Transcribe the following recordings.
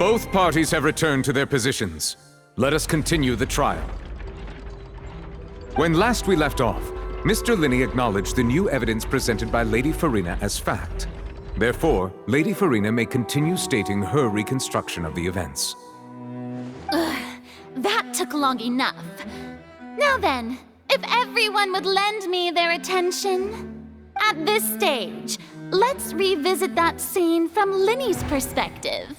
Both parties have returned to their positions. Let us continue the trial. When last we left off, Mr. Linney acknowledged the new evidence presented by Lady Farina as fact. Therefore, Lady Farina may continue stating her reconstruction of the events. That took long enough. Now then, if everyone would lend me their attention. At this stage, let's revisit that scene from Linney's perspective.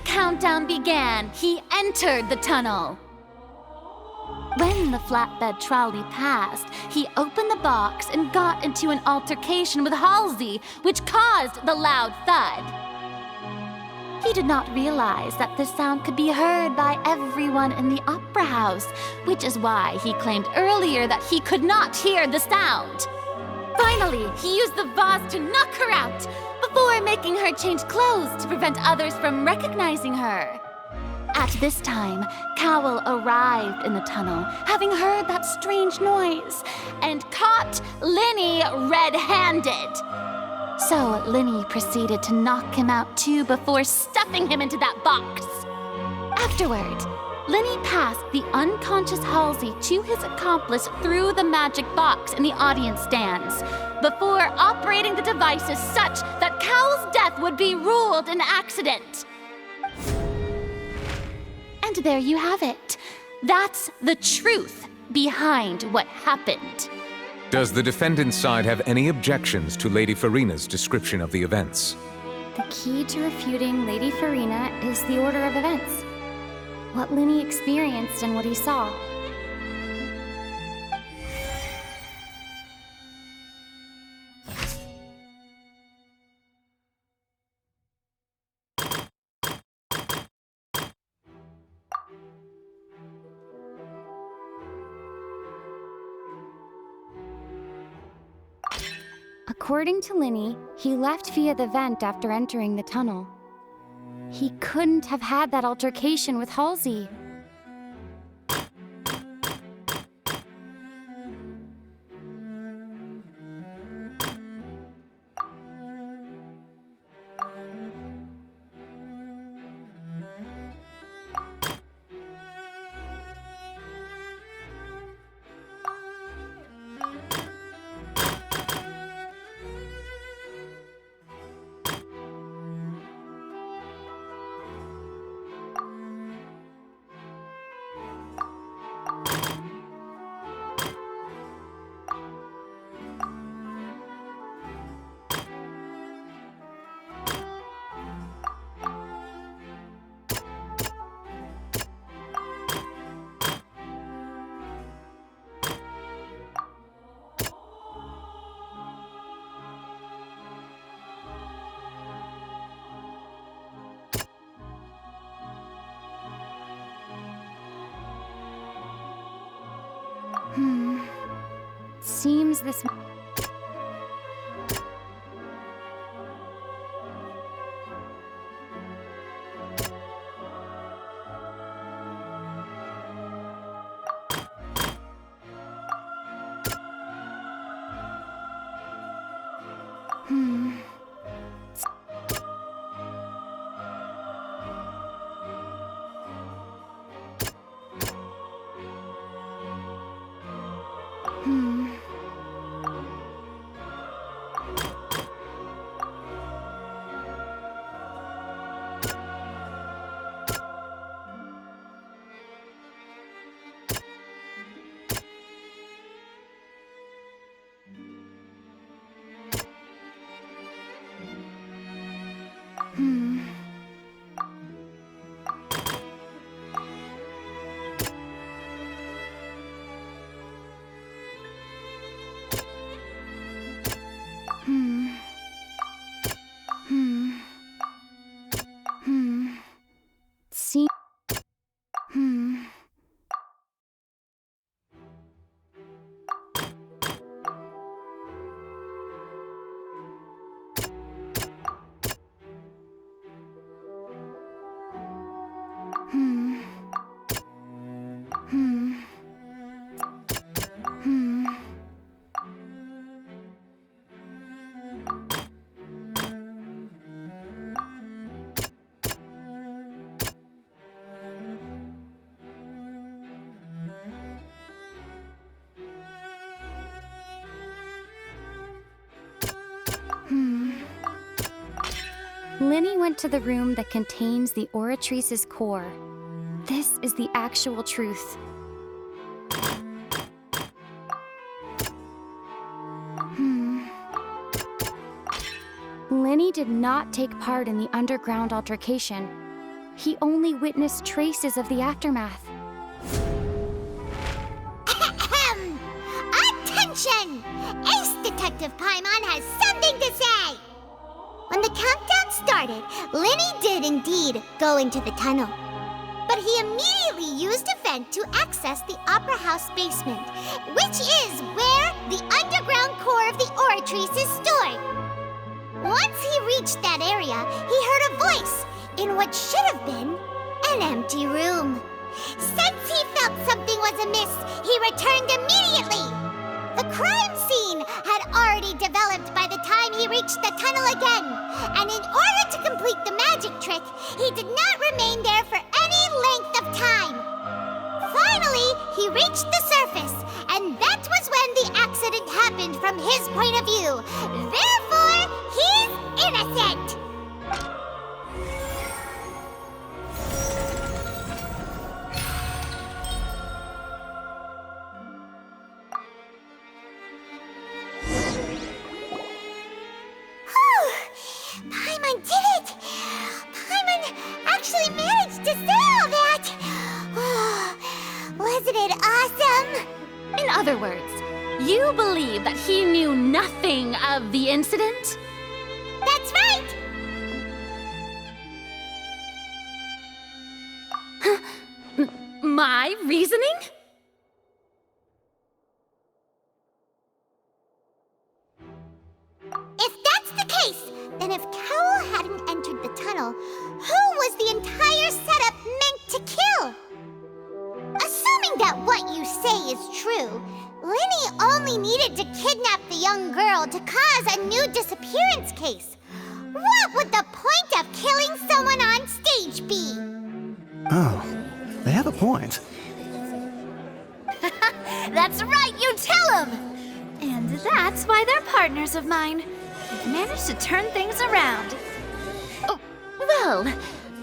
Countdown began, he entered the tunnel. When the flatbed trolley passed, he opened the box and got into an altercation with Halsey, which caused the loud thud. He did not realize that this sound could be heard by everyone in the opera house, which is why he claimed earlier that he could not hear the sound. Finally, he used the vase to knock her out, before making her change clothes to prevent others from recognizing her. At this time, Cowell arrived in the tunnel, having heard that strange noise, and caught Linney red-handed. So Linney proceeded to knock him out too before stuffing him into that box. Afterward, Linney passed the unconscious Halsey to his accomplice through the magic box in the audience stands, before operating the devices such that Cowell's death would be ruled an accident. And there you have it. That's the truth behind what happened. Does the defendant's side have any objections to Lady Farina's description of the events? The key to refuting Lady Farina is the order of events. What Linney experienced and what he saw. According to Linney, he left via the vent after entering the tunnel. He couldn't have had that altercation with Halsey. Seems this... Linny went to the room that contains the Oratrice's core. This is the actual truth. Linny did not take part in the underground altercation. He only witnessed traces of the aftermath. Attention! Ace Detective Paimon has something to say! When the countdown started, Linny did indeed go into the tunnel. But he immediately used a vent to access the Opera House basement, which is where the underground core of the Oratrice is stored. Once he reached that area, he heard a voice in what should have been an empty room. Since he felt something was amiss, he returned immediately. The crime scene had already developed by the time he reached the tunnel again, and in order to complete the magic trick, he did not remain there for any length of time. Finally, he reached the surface, and that was when the accident happened from his point of view. Therefore, he's innocent! Paimon did it! Paimon actually managed to say all that! Wasn't it awesome? In other words, you believe that he knew nothing of the incident? That's right! My reasoning? If that's the case, then if Cowell hadn't entered the tunnel, who was the entire setup meant to kill? Assuming that what you say is true, Linny only needed to kidnap the young girl to cause a new disappearance case. What would the point of killing someone on stage be? Oh, they have a point. That's right, you tell him! And that's why they're partners of mine. They've managed to turn things around. Oh, well,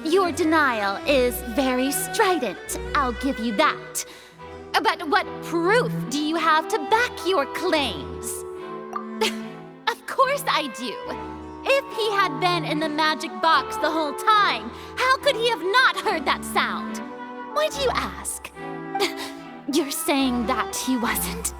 your denial is very strident, I'll give you that. But what proof do you have to back your claims? Of course I do. If he had been in the magic box the whole time, how could he have not heard that sound? Why do you ask? You're saying that he wasn't?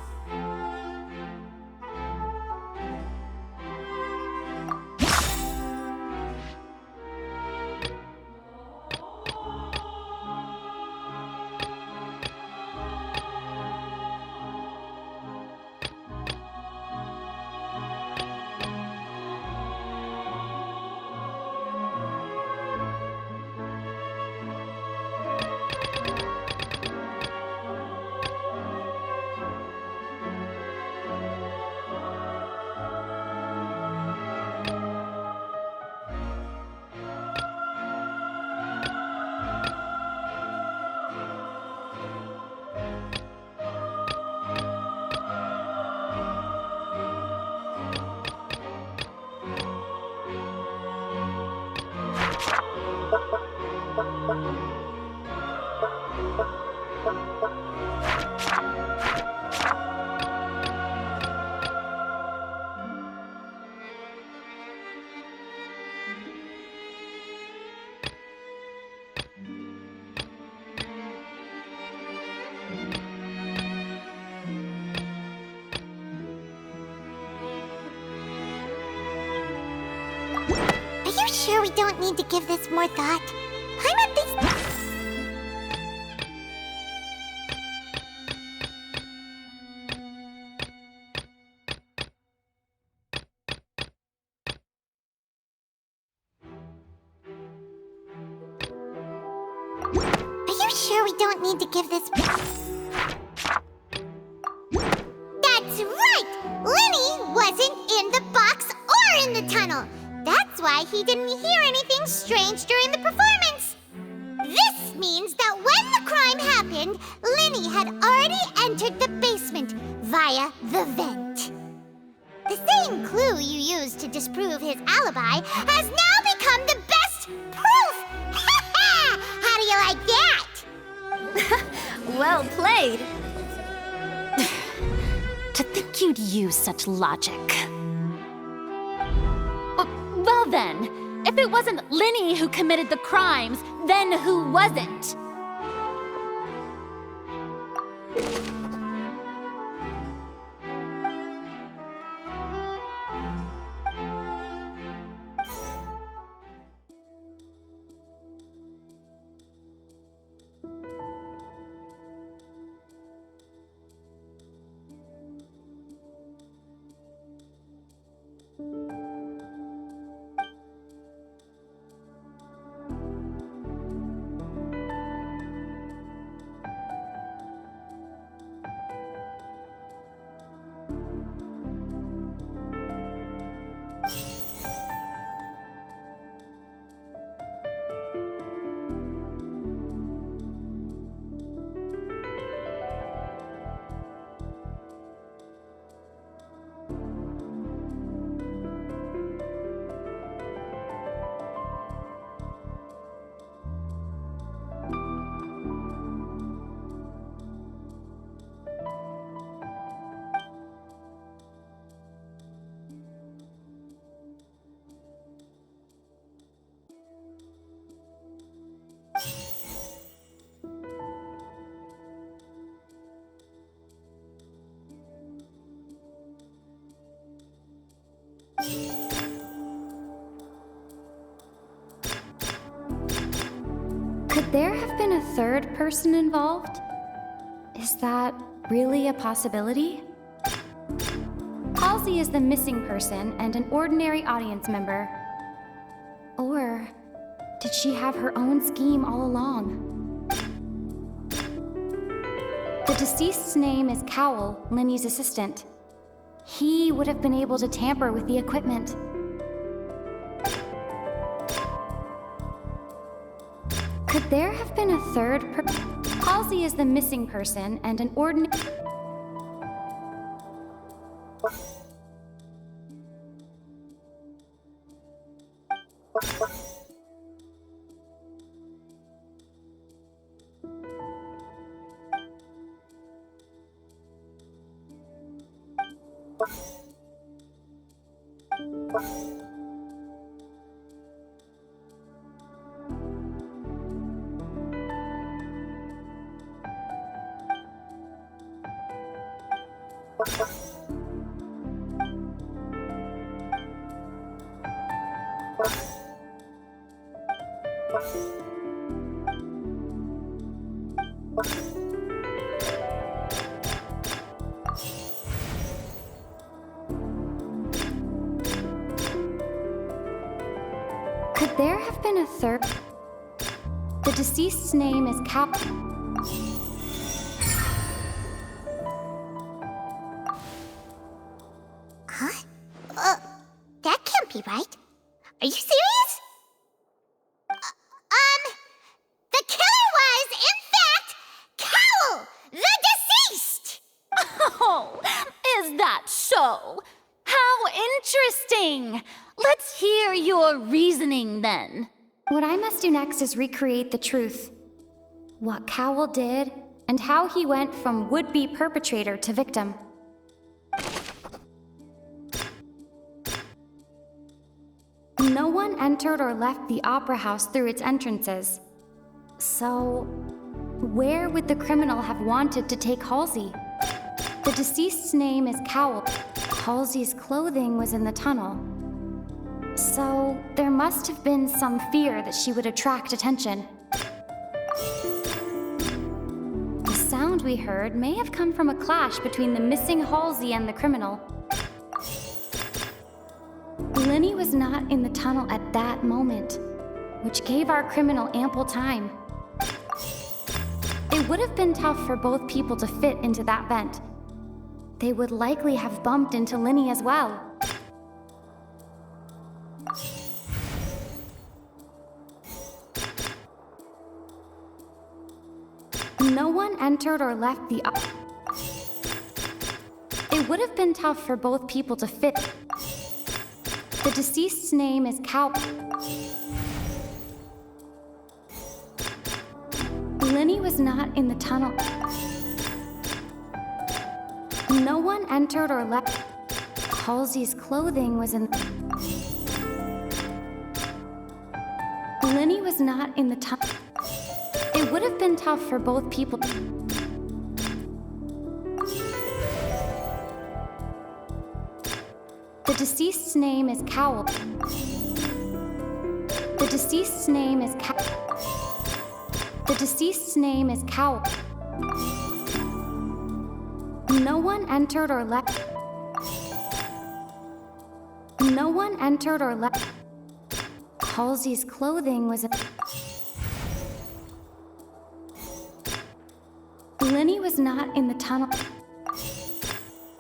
Are you sure we don't need to give this more thought? Paimon thinks... Are you sure we don't need to give this... That's right! Linny wasn't in the box or in the tunnel. That's why he didn't hear anything strange during the performance. This means that when the crime happened, Linny had already entered the basement via the vent. The same clue you used to disprove his alibi has now become I'm the best proof! How do you like that? Well played. To think you'd use such logic. Well then, if it wasn't Linny who committed the crimes, then who wasn't? Could there have been a third person involved? Is that really a possibility? Halsey is the missing person and an ordinary audience member. Or did she have her own scheme all along? The deceased's name is Cowell, Linny's assistant. He would have been able to tamper with the equipment. Could there have been a third Halsey is the missing person and an ordinary... Could there have been a third? The deceased's name is Cap. Huh? That can't be right. Are you serious? The killer was, in fact, Cowell, the deceased! Oh, is that so? How interesting! Let's hear your reasoning then. What I must do next is recreate the truth. What Cowell did, and how he went from would-be perpetrator to victim. No one entered or left the Opera House through its entrances. So, where would the criminal have wanted to take Halsey? The deceased's name is Cowell. Halsey's clothing was in the tunnel. So, there must have been some fear that she would attract attention. The sound we heard may have come from a clash between the missing Halsey and the criminal. Linny was not in the tunnel at that moment, which gave our criminal ample time. It would have been tough for both people to fit into that vent. They would likely have bumped into Linny as well. No one entered or left the... It would have been tough for both people to fit. The deceased's name is Cow. Lenny was not in the tunnel. No one entered or left. Halsey's clothing was in. Lenny was not in the tunnel. It would have been tough for both people. The deceased's name is Cowell. The deceased's name is The deceased's name is Cowell. No one entered or left. No one entered or left. Halsey's clothing was in. Lenny was not in the tunnel.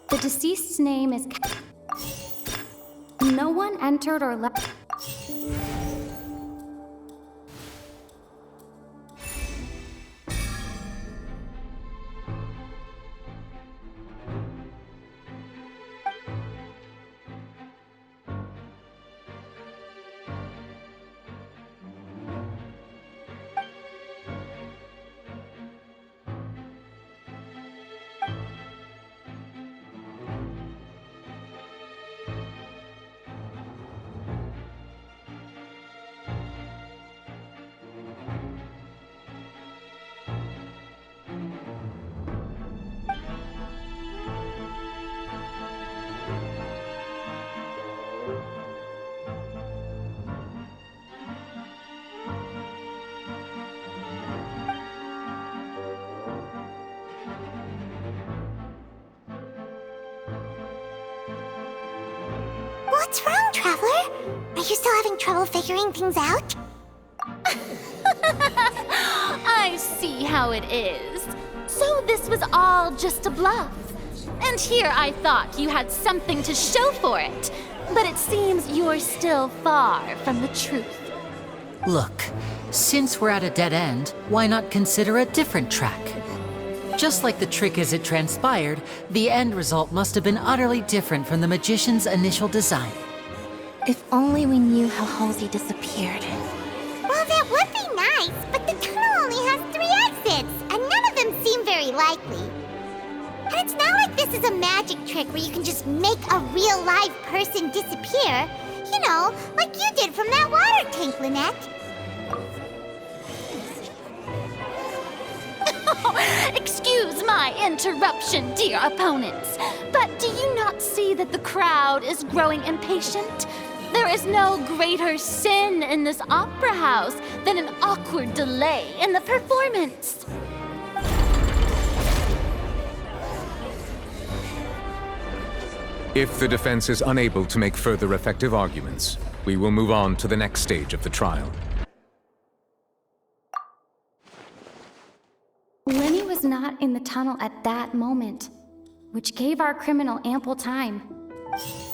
The deceased's name is. No one entered or left. What's wrong, Traveler? Are you still having trouble figuring things out? I see how it is. So this was all just a bluff. And here I thought you had something to show for it. But it seems you're still far from the truth. Look, since we're at a dead end, why not consider a different track? Just like the trick as it transpired, the end result must have been utterly different from the magician's initial design. If only we knew how Halsey disappeared. Well, that would be nice, but the tunnel only has 3 exits, and none of them seem very likely. And it's not like this is a magic trick where you can just make a real live person disappear. You know, like you did from that water tank, Lynette. Excuse my interruption, dear opponents, but do you not see that the crowd is growing impatient? There is no greater sin in this opera house than an awkward delay in the performance. If the defense is unable to make further effective arguments, we will move on to the next stage of the trial. Lenny was not in the tunnel at that moment, which gave our criminal ample time.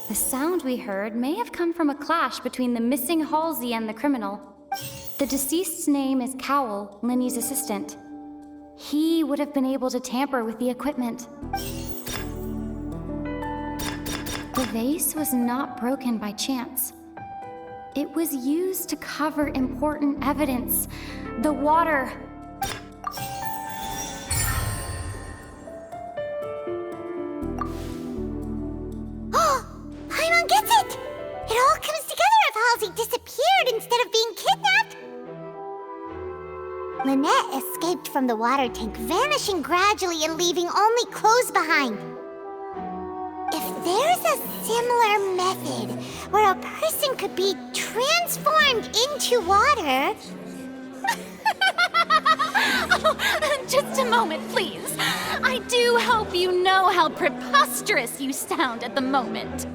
The sound we heard may have come from a clash between the missing Halsey and the criminal. The deceased's name is Cowell, Lenny's assistant. He would have been able to tamper with the equipment. The vase was not broken by chance. It was used to cover important evidence. The water. Paimon gets it! It all comes together if Halsey disappeared instead of being kidnapped. Lynette escaped from the water tank, vanishing gradually and leaving only clothes behind. If there's a similar method where a person could be transformed into water... Oh, just a moment, please. I do hope you know how preposterous you sound at the moment.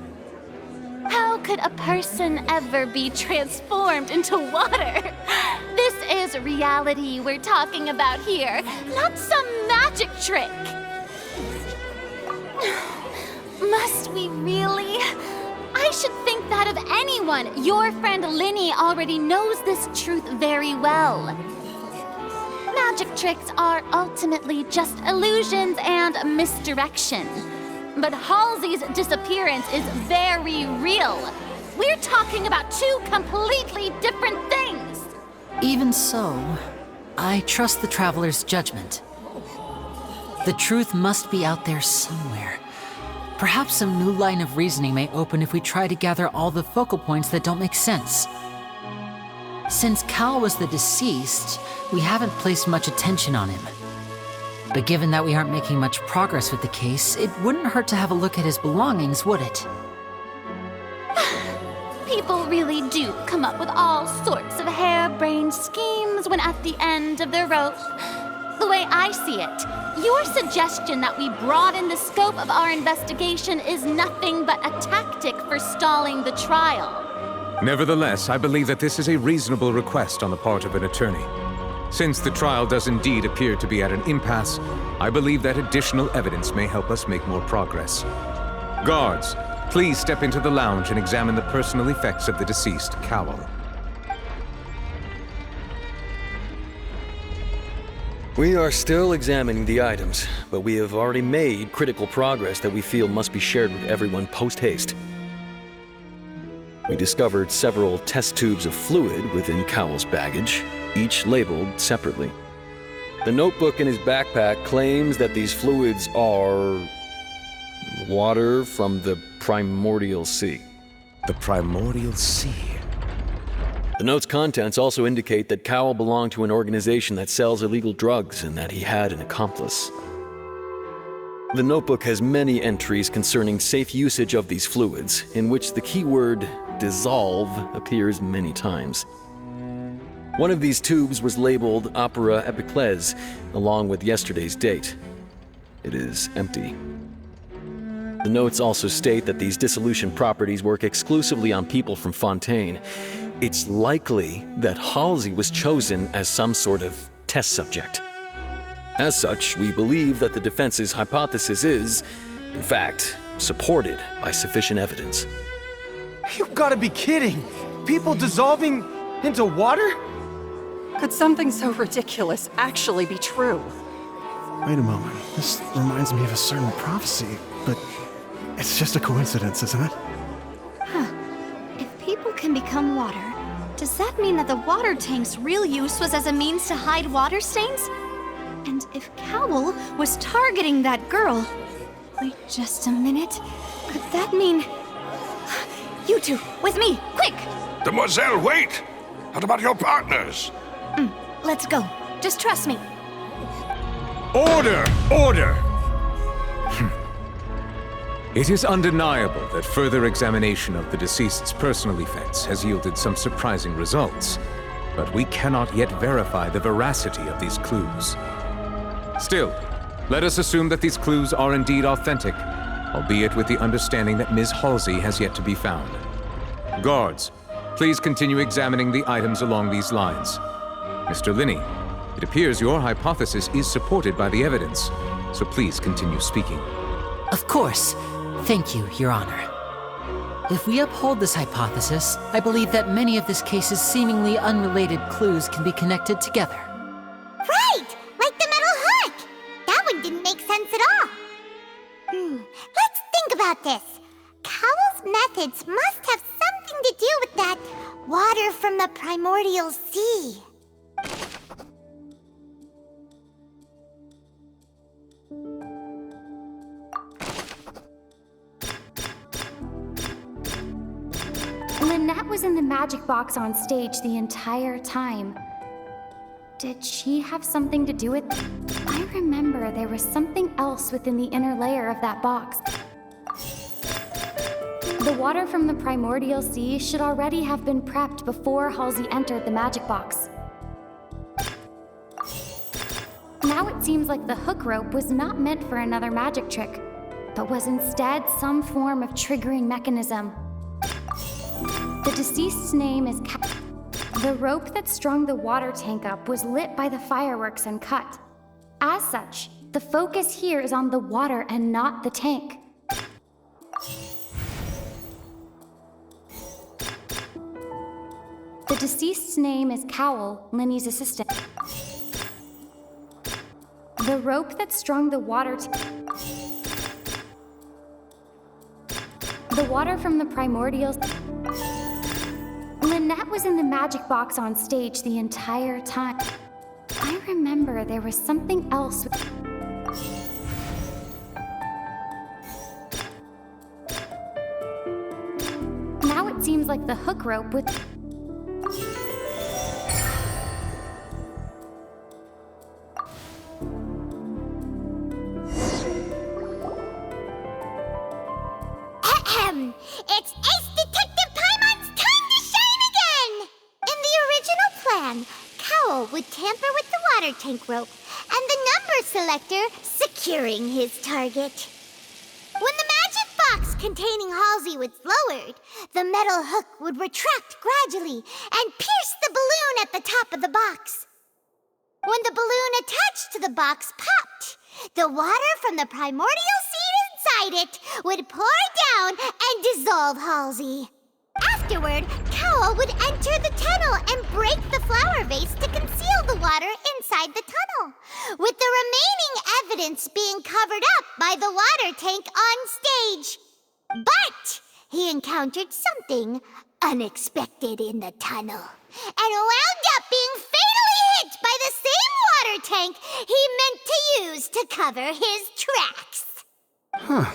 How could a person ever be transformed into water? This is reality we're talking about here, not some magic trick. Must we really? I should think that of anyone. Your friend Linny already knows this truth very well. Magic tricks are ultimately just illusions and misdirection. But Halsey's disappearance is very real. We're talking about two completely different things! Even so, I trust the Traveler's judgment. The truth must be out there somewhere. Perhaps some new line of reasoning may open if we try to gather all the focal points that don't make sense. Since Cal was the deceased, we haven't placed much attention on him. But given that we aren't making much progress with the case, it wouldn't hurt to have a look at his belongings, would it? People really do come up with all sorts of harebrained schemes when at the end of their rope. The way I see it, your suggestion that we broaden the scope of our investigation is nothing but a tactic for stalling the trial. Nevertheless, I believe that this is a reasonable request on the part of an attorney. Since the trial does indeed appear to be at an impasse, I believe that additional evidence may help us make more progress. Guards, please step into the lounge and examine the personal effects of the deceased Cowell. We are still examining the items, but we have already made critical progress that we feel must be shared with everyone post-haste. We discovered several test tubes of fluid within Cowell's baggage, each labeled separately. The notebook in his backpack claims that these fluids are water from the primordial sea. The primordial sea. The note's contents also indicate that Cowell belonged to an organization that sells illegal drugs and that he had an accomplice. The notebook has many entries concerning safe usage of these fluids, in which the keyword dissolve appears many times. One of these tubes was labeled Opera Epiclese, along with yesterday's date. It is empty. The notes also state that these dissolution properties work exclusively on people from Fontaine. It's likely that Halsey was chosen as some sort of test subject. As such, we believe that the defense's hypothesis is, in fact, supported by sufficient evidence. You've got to be kidding! People dissolving into water? Could something so ridiculous actually be true? Wait a moment. This reminds me of a certain prophecy, but it's just a coincidence, isn't it? If people can become water, does that mean that the water tank's real use was as a means to hide water stains? And if Cowell was targeting that girl... Wait just a minute. Could that mean... You two, with me, quick! Demoiselle, wait! What about your partners? Let's go. Just trust me. Order! Order! It is undeniable that further examination of the deceased's personal effects has yielded some surprising results, but we cannot yet verify the veracity of these clues. Still, let us assume that these clues are indeed authentic, albeit with the understanding that Ms. Halsey has yet to be found. Guards, please continue examining the items along these lines. Mr. Linney, it appears your hypothesis is supported by the evidence, so please continue speaking. Of course. Thank you, Your Honor. If we uphold this hypothesis, I believe that many of this case's seemingly unrelated clues can be connected together. Right! Like the metal hook! That one didn't make sense at all. Let's think about this. Cowell's methods must have something to do with that water from the primordial sea. Lynette was in the magic box on stage the entire time. Did she have something to do with it? I remember there was something else within the inner layer of that box. The water from the primordial sea should already have been prepped before Halsey entered the magic box. Now it seems like the hook rope was not meant for another magic trick, but was instead some form of triggering mechanism. The deceased's name is The rope that strung the water tank up was lit by the fireworks and cut. As such, the focus here is on the water and not the tank. The deceased's name is Cowell, Linny's assistant. The rope that strung the water the water from the primordial Lynette was in the magic box on stage the entire time. I remember there was something else with... Now it seems like the hook rope with... Ahem! It's Ace Detective Paimon's time to shine again! In the original plan, Cowl would tamper with the water tank rope and the number selector securing his target. When the magic box containing Halsey was lowered, the metal hook would retract gradually and pierce the balloon at the top of the box. When the balloon attached to the box popped, the water from the primordial seed inside it would pour down and dissolve Halsey. Afterward, Cowl would enter the tunnel and break the flower vase to conceal the water inside the tunnel, with the remaining evidence being covered up by the water tank on stage. But he encountered something unexpected in the tunnel and wound up being fatally hit by the same water tank he meant to use to cover his tracks. Huh.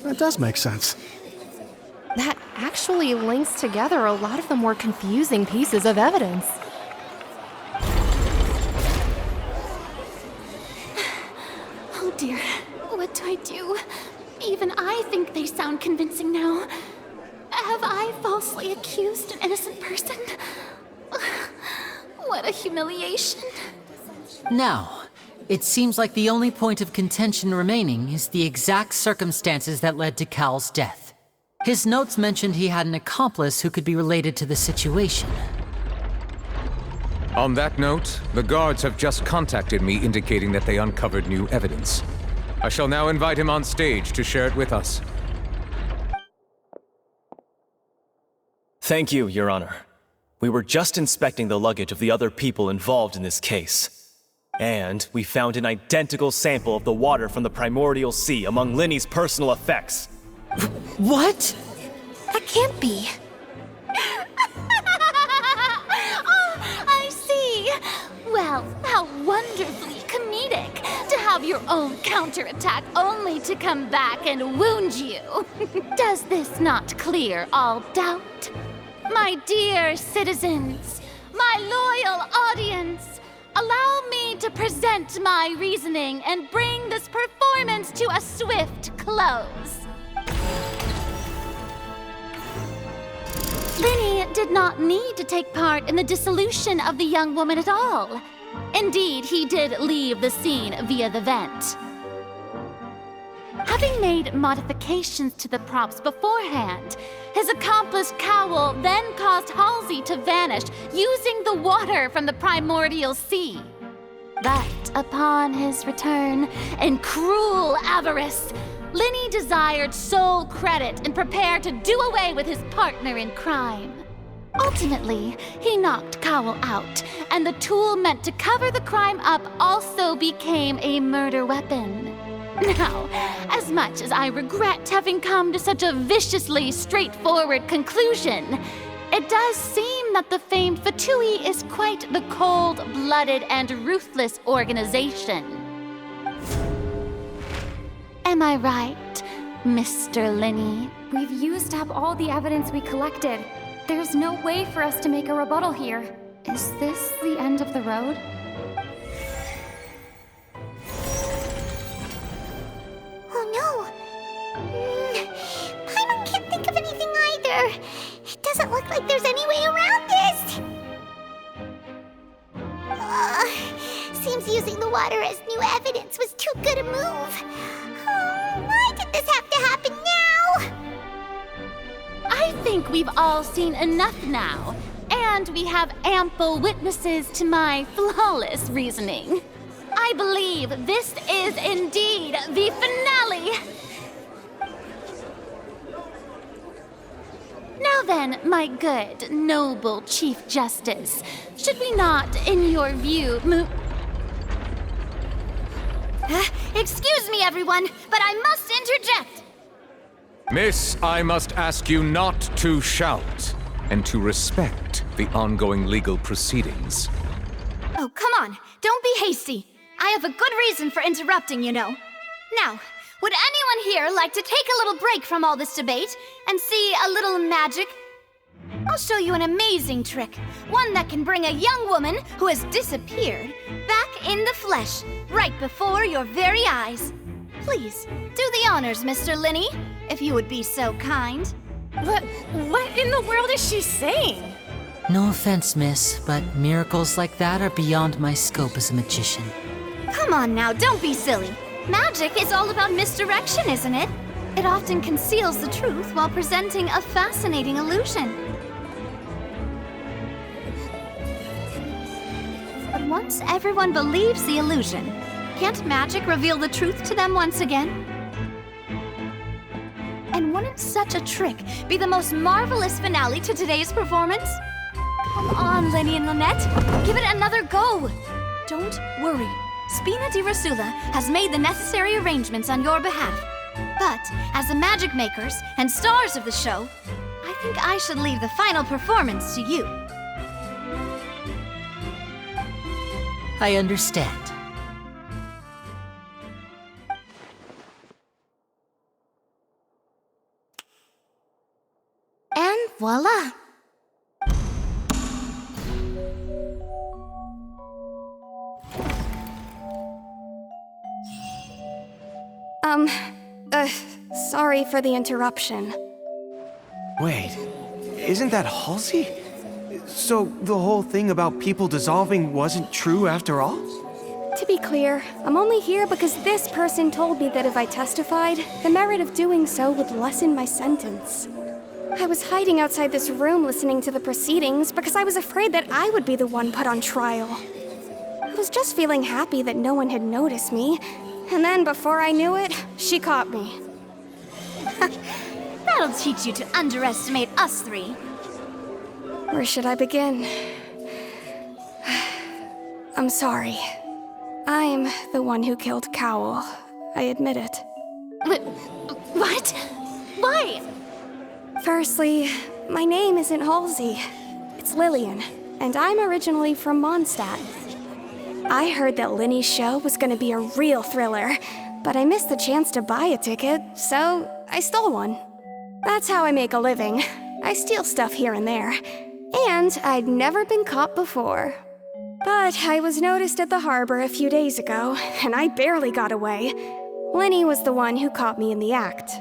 That does make sense. That actually links together a lot of the more confusing pieces of evidence. Oh dear, what do I do? Even I think they sound convincing now. Have I falsely accused an innocent person? What a humiliation. Now, it seems like the only point of contention remaining is the exact circumstances that led to Cowl's death. His notes mentioned he had an accomplice who could be related to the situation. On that note, the guards have just contacted me indicating that they uncovered new evidence. I shall now invite him on stage to share it with us. Thank you, Your Honor. We were just inspecting the luggage of the other people involved in this case. And we found an identical sample of the water from the primordial sea among Linny's personal effects. What? That can't be. Oh, I see. Well, how wonderfully comedic to have your own counterattack only to come back and wound you. Does this not clear all doubt? My dear citizens, my loyal audience, allow me to present my reasoning and bring this performance to a swift close. Linny did not need to take part in the dissolution of the young woman at all. Indeed, he did leave the scene via the vent. Having made modifications to the props beforehand, his accomplice Cowl then caused Halsey to vanish using the water from the primordial sea. But upon his return, in cruel avarice, Linny desired sole credit and prepared to do away with his partner in crime. Ultimately, he knocked Cowl out, and the tool meant to cover the crime up also became a murder weapon. Now, as much as I regret having come to such a viciously straightforward conclusion, it does seem that the famed Fatui is quite the cold-blooded and ruthless organization. Am I right, Mr. Linny? We've used up all the evidence we collected. There's no way for us to make a rebuttal here. Is this the end of the road? Oh no! Paimon can't think of anything either. It doesn't look like there's any way around this. Seems using the water as new evidence was too good a move. Why did this have to happen now? I think we've all seen enough now, and we have ample witnesses to my flawless reasoning. I believe this is indeed the finale. Now then, my good, noble Chief Justice, should we not, in your view, Excuse me, everyone, but I must interject. Miss, I must ask you not to shout, and to respect the ongoing legal proceedings. Oh, come on. Don't be hasty. I have a good reason for interrupting, you know. Now, would anyone here like to take a little break from all this debate and see a little magic? I'll show you an amazing trick. One that can bring a young woman who has disappeared back in the flesh, right before your very eyes. Please, do the honors, Mr. Linney, if you would be so kind. What in the world is she saying? No offense, miss, but miracles like that are beyond my scope as a magician. Come on now, don't be silly. Magic is all about misdirection, isn't it? It often conceals the truth while presenting a fascinating illusion. But once everyone believes the illusion, can't magic reveal the truth to them once again? And wouldn't such a trick be the most marvelous finale to today's performance? Come on, Lenny and Lynette, give it another go. Don't worry, Spina di Rasula has made the necessary arrangements on your behalf. But as the magic makers and stars of the show, I think I should leave the final performance to you. I understand. And voila! Sorry for the interruption. Wait, isn't that Halsey? So the whole thing about people dissolving wasn't true after all? To be clear, I'm only here because this person told me that if I testified, the merit of doing so would lessen my sentence. I was hiding outside this room listening to the proceedings because I was afraid that I would be the one put on trial. I was just feeling happy that no one had noticed me, and then before I knew it, she caught me. That'll teach you to underestimate us three. Where should I begin? I'm sorry. I'm the one who killed Cowell. I admit it. What? Why? Firstly, my name isn't Halsey. It's Lillian, and I'm originally from Mondstadt. I heard that Linny's show was gonna be a real thriller, but I missed the chance to buy a ticket, so I stole one. That's how I make a living. I steal stuff here and there. And I'd never been caught before. But I was noticed at the harbor a few days ago, and I barely got away. Linny was the one who caught me in the act.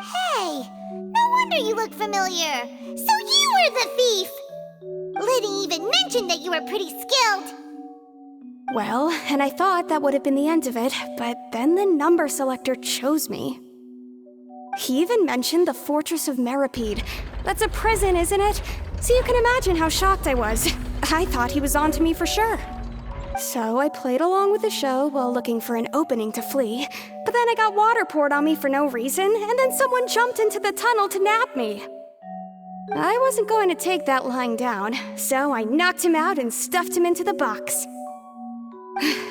Hey, no wonder you look familiar. So you were the thief. Liddy even mentioned that you were pretty skilled. Well, and I thought that would have been the end of it, but then the number selector chose me. He even mentioned the Fortress of Meripede. That's a prison, isn't it? So you can imagine how shocked I was. I thought he was onto me for sure. So I played along with the show while looking for an opening to flee, but then I got water poured on me for no reason, and then someone jumped into the tunnel to nap me. I wasn't going to take that lying down, so I knocked him out and stuffed him into the box.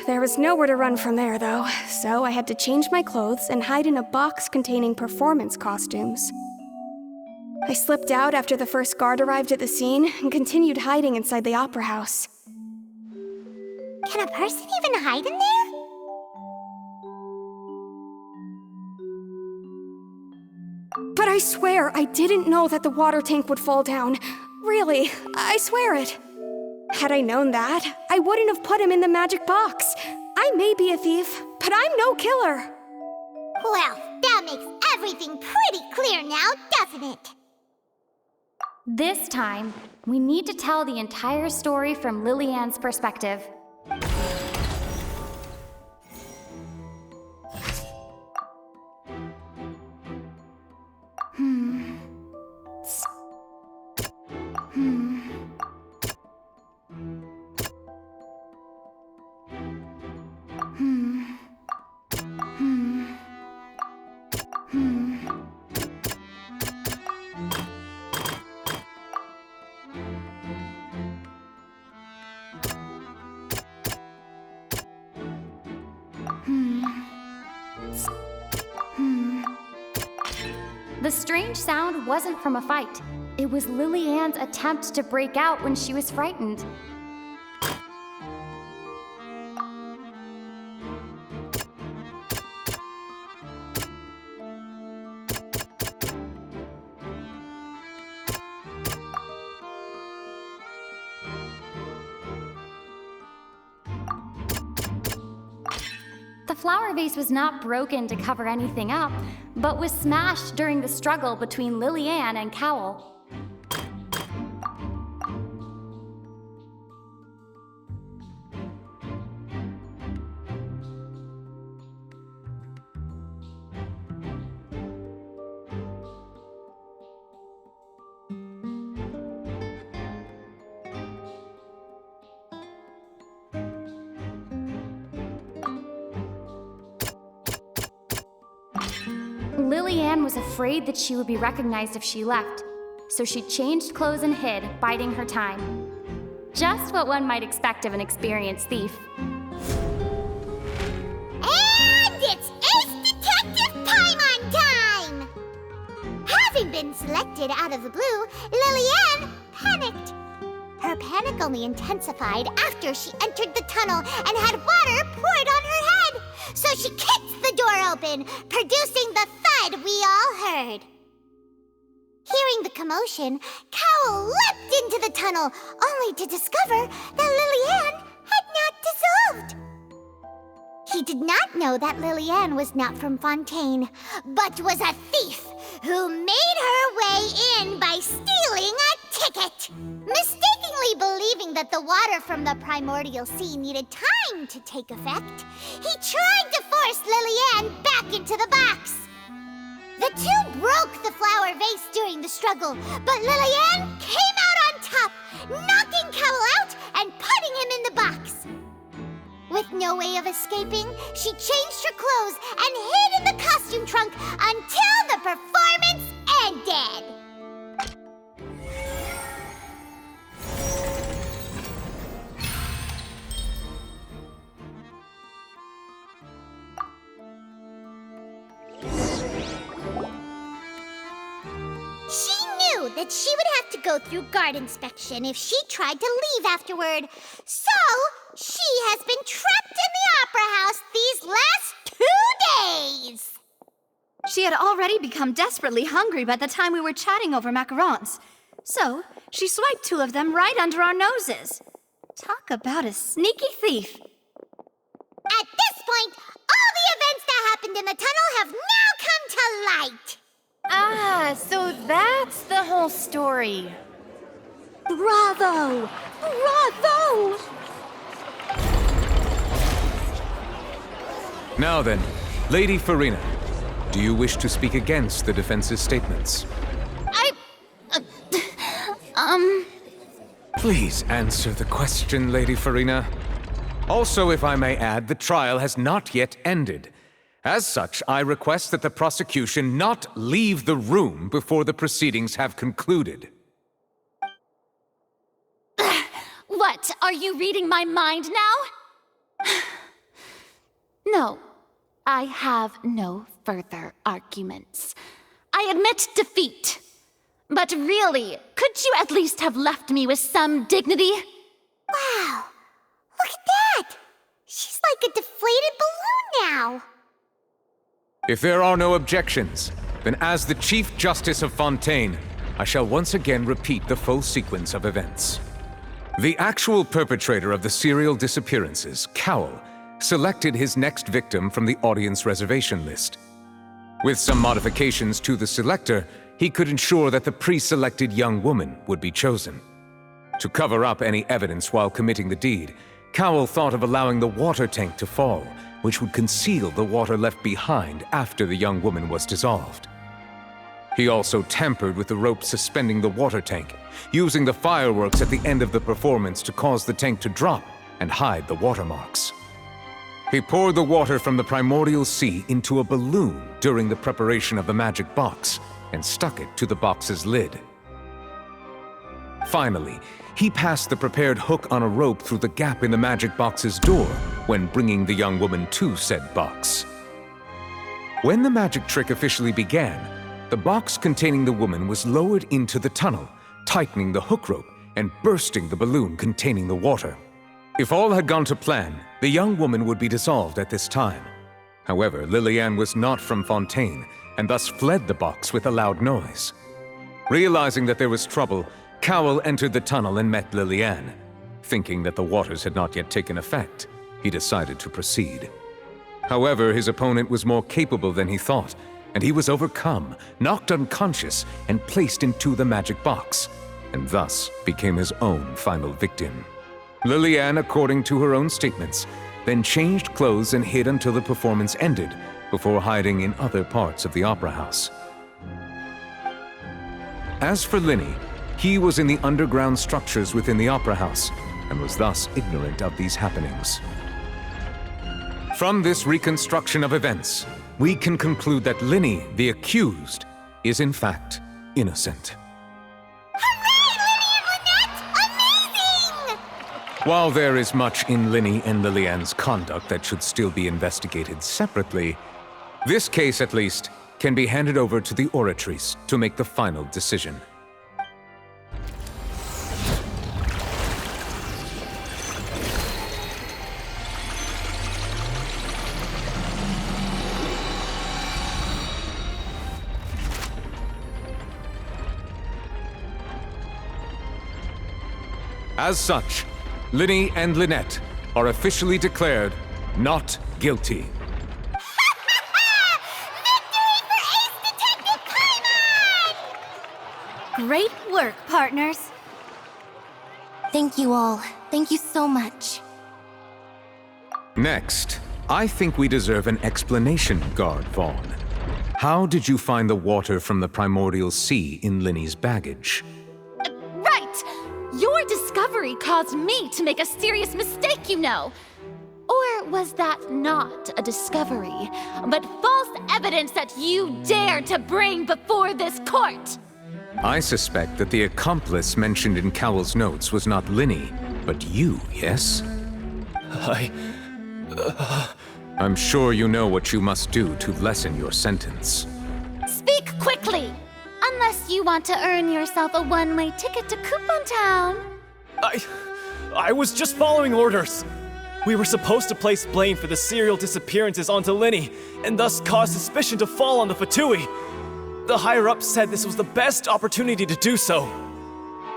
There was nowhere to run from there, though, so I had to change my clothes and hide in a box containing performance costumes. I slipped out after the first guard arrived at the scene and continued hiding inside the opera house. Can a person even hide in there? But I swear I didn't know that the water tank would fall down. Really, I swear it. Had I known that, I wouldn't have put him in the magic box. I may be a thief, but I'm no killer. Well, that makes everything pretty clear now, doesn't it? This time, we need to tell the entire story from Lillian's perspective. The strange sound wasn't from a fight. It was Lily-Ann's attempt to break out when she was frightened. The flower vase was not broken to cover anything up, but was smashed during the struggle between Lily-Ann and Cowell. Lily-Ann was afraid that she would be recognized if she left, so she changed clothes and hid, biding her time. Just what one might expect of an experienced thief. And it's Ace Detective Paimon time! Having been selected out of the blue, Lily-Ann panicked. Her panic only intensified after she entered the tunnel and had water poured on her head. So she kicked the door open, producing the thud we all heard. Hearing the commotion, Cowell leapt into the tunnel, only to discover that Lily-Ann had not dissolved. He did not know that Lily-Ann was not from Fontaine, but was a thief who made her way in by stealing a ticket. Mistakenly believing that the water from the primordial sea needed time to take effect, he tried to force Lily-Ann back into the box. The two broke the flower vase during the struggle, but Lily-Ann came out on top, knocking Cowell out and putting him in the box. With no way of escaping, she changed her clothes and hid in the costume trunk until the performance ended. She knew that she would have to go through guard inspection if she tried to leave afterward, so she has been trapped in the Opera House these last 2 days. She had already become desperately hungry by the time we were chatting over macarons. So, she swiped 2 of them right under our noses. Talk about a sneaky thief. At this point, all the events that happened in the tunnel have now come to light. Ah, so that's the whole story. Bravo! Bravo! Now then, Lady Farina, do you wish to speak against the defense's statements? Please answer the question, Lady Farina. Also, if I may add, the trial has not yet ended. As such, I request that the prosecution not leave the room before the proceedings have concluded. What, are you reading my mind now? No, I have no further arguments. I admit defeat. But really, could you at least have left me with some dignity? Wow, look at that! She's like a deflated balloon now. If there are no objections, then as the Chief Justice of Fontaine, I shall once again repeat the full sequence of events. The actual perpetrator of the serial disappearances, Cowell, selected his next victim from the audience reservation list. With some modifications to the selector, he could ensure that the pre-selected young woman would be chosen. To cover up any evidence while committing the deed, Cowell thought of allowing the water tank to fall, which would conceal the water left behind after the young woman was dissolved. He also tampered with the rope suspending the water tank, using the fireworks at the end of the performance to cause the tank to drop and hide the watermarks. He poured the water from the primordial sea into a balloon during the preparation of the magic box and stuck it to the box's lid. Finally, he passed the prepared hook on a rope through the gap in the magic box's door when bringing the young woman to said box. When the magic trick officially began, the box containing the woman was lowered into the tunnel, tightening the hook rope and bursting the balloon containing the water. If all had gone to plan, the young woman would be dissolved at this time. However, Lillian was not from Fontaine, and thus fled the box with a loud noise. Realizing that there was trouble, Cowell entered the tunnel and met Lillian. Thinking that the waters had not yet taken effect, he decided to proceed. However, his opponent was more capable than he thought, and he was overcome, knocked unconscious, and placed into the magic box, and thus became his own final victim. Lillian, according to her own statements, then changed clothes and hid until the performance ended, before hiding in other parts of the opera house. As for Linny, he was in the underground structures within the opera house, and was thus ignorant of these happenings. From this reconstruction of events, we can conclude that Linny, the accused, is in fact innocent. While there is much in Linny and Lillian's conduct that should still be investigated separately, this case, at least, can be handed over to the oratories to make the final decision. As such, Linny and Lynette are officially declared not guilty. Great work, partners. Thank you all. Thank you so much. Next, I think we deserve an explanation, Guard Vaughn. How did you find the water from the primordial sea in Linny's baggage? Right! Your discovery caused me to make a serious mistake, you know. Or was that not a discovery, but false evidence that you dared to bring before this court? I suspect that the accomplice mentioned in Cowell's notes was not Linny, but you, yes? I'm sure you know what you must do to lessen your sentence. Speak quickly! Unless you want to earn yourself a one-way ticket to Coupon Town. I was just following orders. We were supposed to place blame for the serial disappearances onto Linny, and thus cause suspicion to fall on the Fatui. The higher-ups said this was the best opportunity to do so.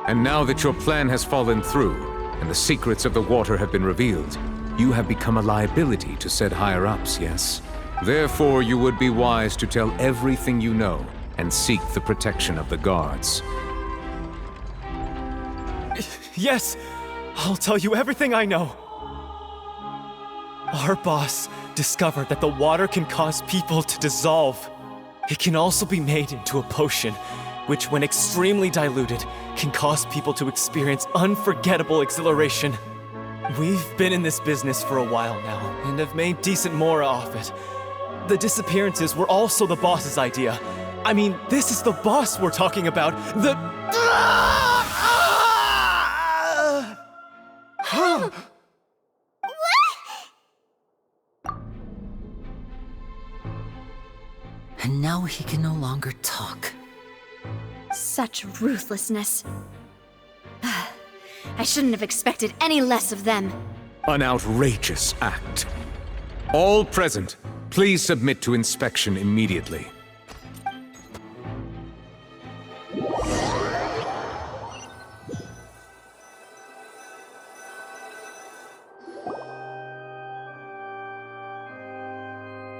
And now that your plan has fallen through, and the secrets of the water have been revealed, you have become a liability to said higher-ups, yes? Therefore, you would be wise to tell everything you know, and seek the protection of the guards. Yes, I'll tell you everything I know. Our boss discovered that the water can cause people to dissolve. It can also be made into a potion, which when extremely diluted, can cause people to experience unforgettable exhilaration. We've been in this business for a while now, and have made decent more off it. The disappearances were also the boss's idea. I mean, this is the boss we're talking about. And now he can no longer talk. Such ruthlessness. I shouldn't have expected any less of them. An outrageous act. All present, please submit to inspection immediately.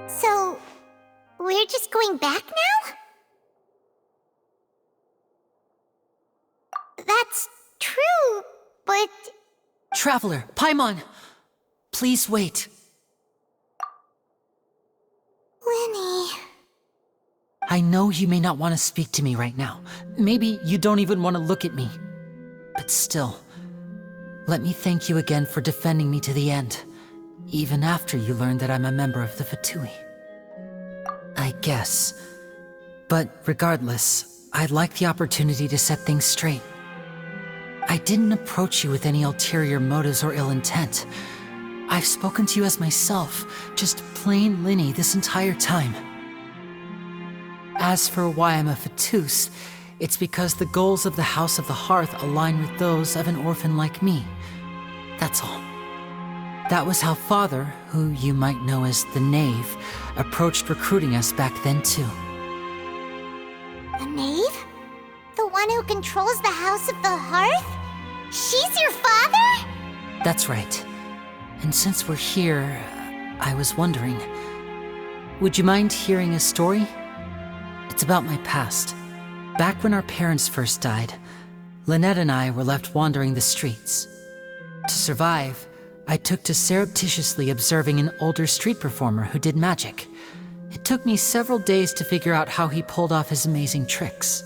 So, we're just going back now? That's true, but... Traveler, Paimon! Please wait. Linny... I know you may not want to speak to me right now. Maybe you don't even want to look at me. But still, let me thank you again for defending me to the end, even after you learned that I'm a member of the Fatui. I guess. But regardless, I'd like the opportunity to set things straight. I didn't approach you with any ulterior motives or ill intent. I've spoken to you as myself, just plain Linny this entire time. as for why I'm a Fatus, it's because the goals of the House of the Hearth align with those of an orphan like me. That's all. That was how Father, who you might know as the Knave, approached recruiting us back then too. The Knave? The one who controls the House of the Hearth? She's your father? That's right. And since we're here, I was wondering, would you mind hearing a story? It's about my past. Back when our parents first died, Lynette and I were left wandering the streets. To survive, I took to surreptitiously observing an older street performer who did magic. It took me several days to figure out how he pulled off his amazing tricks.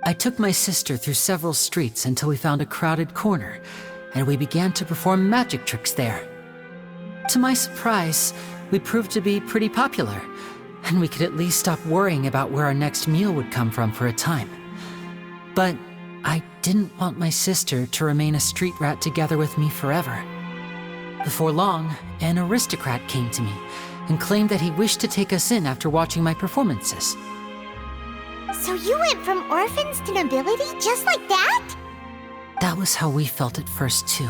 I took my sister through several streets until we found a crowded corner, and we began to perform magic tricks there. To my surprise, we proved to be pretty popular, and we could at least stop worrying about where our next meal would come from for a time. But I didn't want my sister to remain a street rat together with me forever. Before long, an aristocrat came to me and claimed that he wished to take us in after watching my performances. So you went from orphans to nobility just like that? That was how we felt at first too.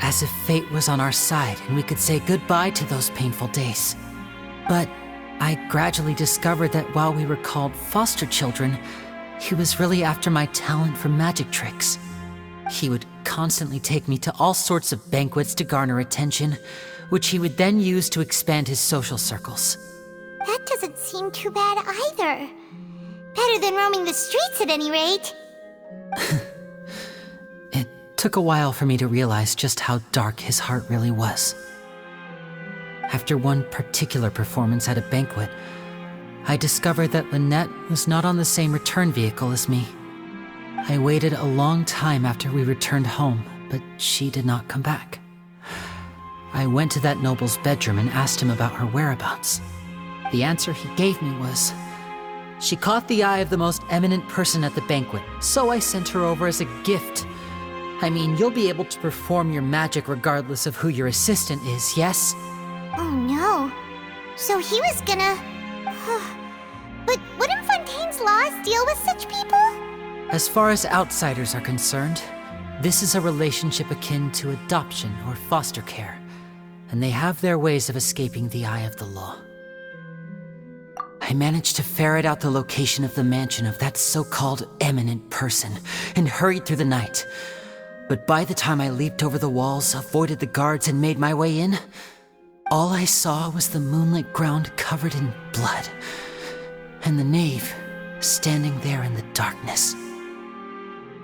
As if fate was on our side and we could say goodbye to those painful days. But I gradually discovered that while we were called foster children, he was really after my talent for magic tricks. He would constantly take me to all sorts of banquets to garner attention, which he would then use to expand his social circles. That doesn't seem too bad either. Better than roaming the streets at any rate. It took a while for me to realize just how dark his heart really was. After one particular performance at a banquet, I discovered that Lynette was not on the same return vehicle as me. I waited a long time after we returned home, but she did not come back. I went to that noble's bedroom and asked him about her whereabouts. The answer he gave me was, she caught the eye of the most eminent person at the banquet, so I sent her over as a gift. I mean, you'll be able to perform your magic regardless of who your assistant is, yes? Oh no. So he was gonna... But wouldn't Fontaine's laws deal with such people? As far as outsiders are concerned, this is a relationship akin to adoption or foster care, and they have their ways of escaping the eye of the law. I managed to ferret out the location of the mansion of that so-called eminent person and hurried through the night. But by the time I leaped over the walls, avoided the guards, and made my way in, all I saw was the moonlit ground covered in blood, and the knave standing there in the darkness.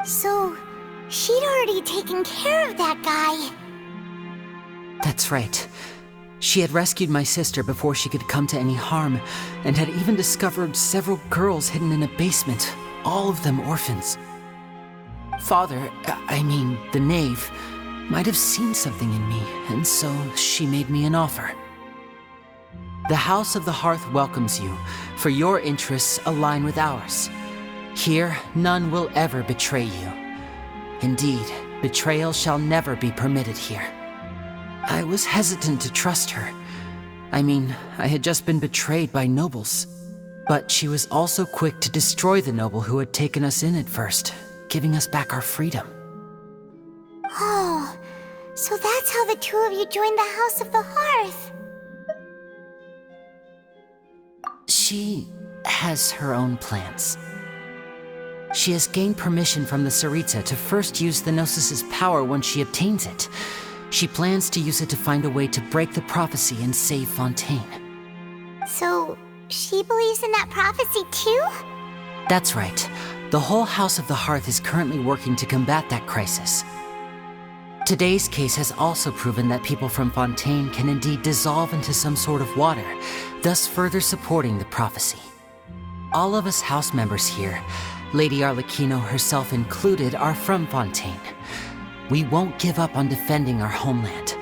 So, she'd already taken care of that guy. That's right. She had rescued my sister before she could come to any harm, and had even discovered several girls hidden in a basement, all of them orphans. Father, the knave, might have seen something in me, and so she made me an offer. The House of the Hearth welcomes you, for your interests align with ours. Here, none will ever betray you. Indeed, betrayal shall never be permitted here. I was hesitant to trust her. I had just been betrayed by nobles. But she was also quick to destroy the noble who had taken us in at first, giving us back our freedom. Oh, so that's how the two of you joined the House of the Hearth. She has her own plans. She has gained permission from the Tsaritsa to first use the Gnosis' power when she obtains it. She plans to use it to find a way to break the prophecy and save Fontaine. So, she believes in that prophecy too? That's right. The whole House of the Hearth is currently working to combat that crisis. Today's case has also proven that people from Fontaine can indeed dissolve into some sort of water, thus further supporting the prophecy. All of us house members here, Lady Arlecchino herself included, are from Fontaine. We won't give up on defending our homeland.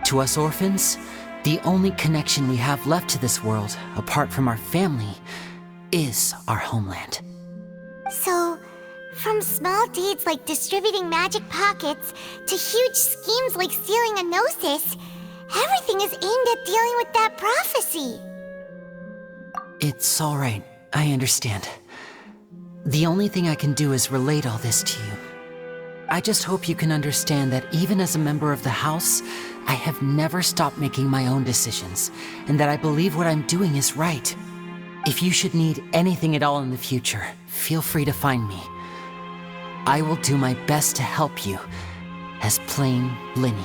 To us orphans, the only connection we have left to this world, apart from our family, is our homeland. So, from small deeds like distributing magic pockets to huge schemes like stealing a Gnosis, everything is aimed at dealing with that prophecy. It's all right. I understand. The only thing I can do is relate all this to you. I just hope you can understand that even as a member of the House, I have never stopped making my own decisions, and that I believe what I'm doing is right. If you should need anything at all in the future, feel free to find me. I will do my best to help you, as plain Linny.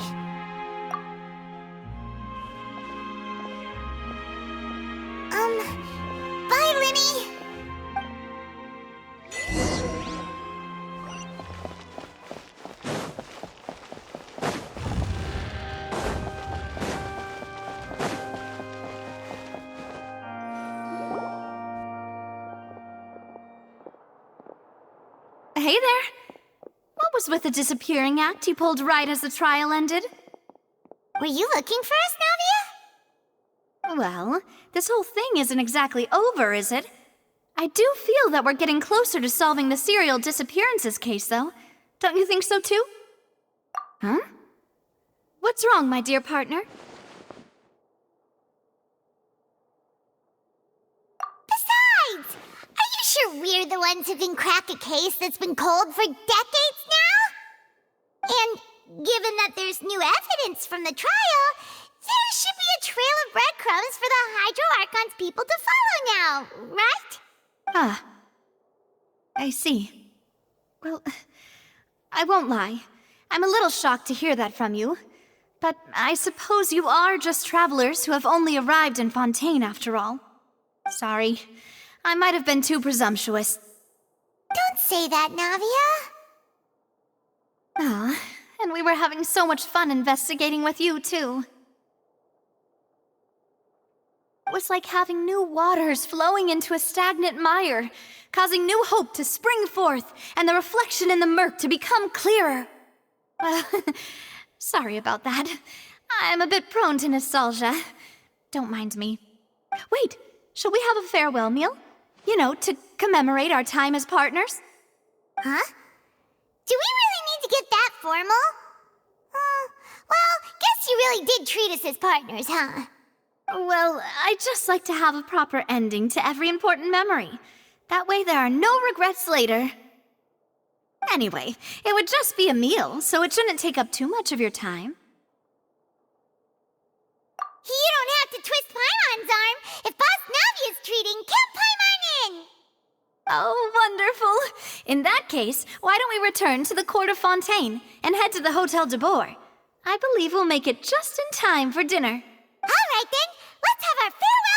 Bye, Linny. Hey there! What was with the disappearing act you pulled right as the trial ended? Were you looking for us, Navia? Well, this whole thing isn't exactly over, is it? I do feel that we're getting closer to solving the serial disappearances case, though. Don't you think so, too? Huh? What's wrong, my dear partner? Besides, are you sure we're the ones who can crack a case that's been cold for decades now? And given that there's new evidence from the trial, there should be a trail of breadcrumbs for the Hydro Archon's people to follow now, right? Ah. I see. Well, I won't lie. I'm a little shocked to hear that from you. But I suppose you are just travelers who have only arrived in Fontaine after all. Sorry. I might have been too presumptuous. Don't say that, Navia. Ah, and we were having so much fun investigating with you, too. It was like having new waters flowing into a stagnant mire, causing new hope to spring forth, and the reflection in the murk to become clearer. Well, sorry about that. I'm a bit prone to nostalgia. Don't mind me. Wait, shall we have a farewell meal? You know, to commemorate our time as partners? Huh? Do we really need to get that formal? Well, guess you really did treat us as partners, huh? Well, I'd just like to have a proper ending to every important memory. That way there are no regrets later. Anyway, it would just be a meal, so it shouldn't take up too much of your time. You don't have to twist Paimon's arm. If Boss Navi is treating, count Paimon in! Oh, wonderful. In that case, why don't we return to the Court of Fontaine and head to the Hotel de Boer? I believe we'll make it just in time for dinner. All right then, let's have our farewell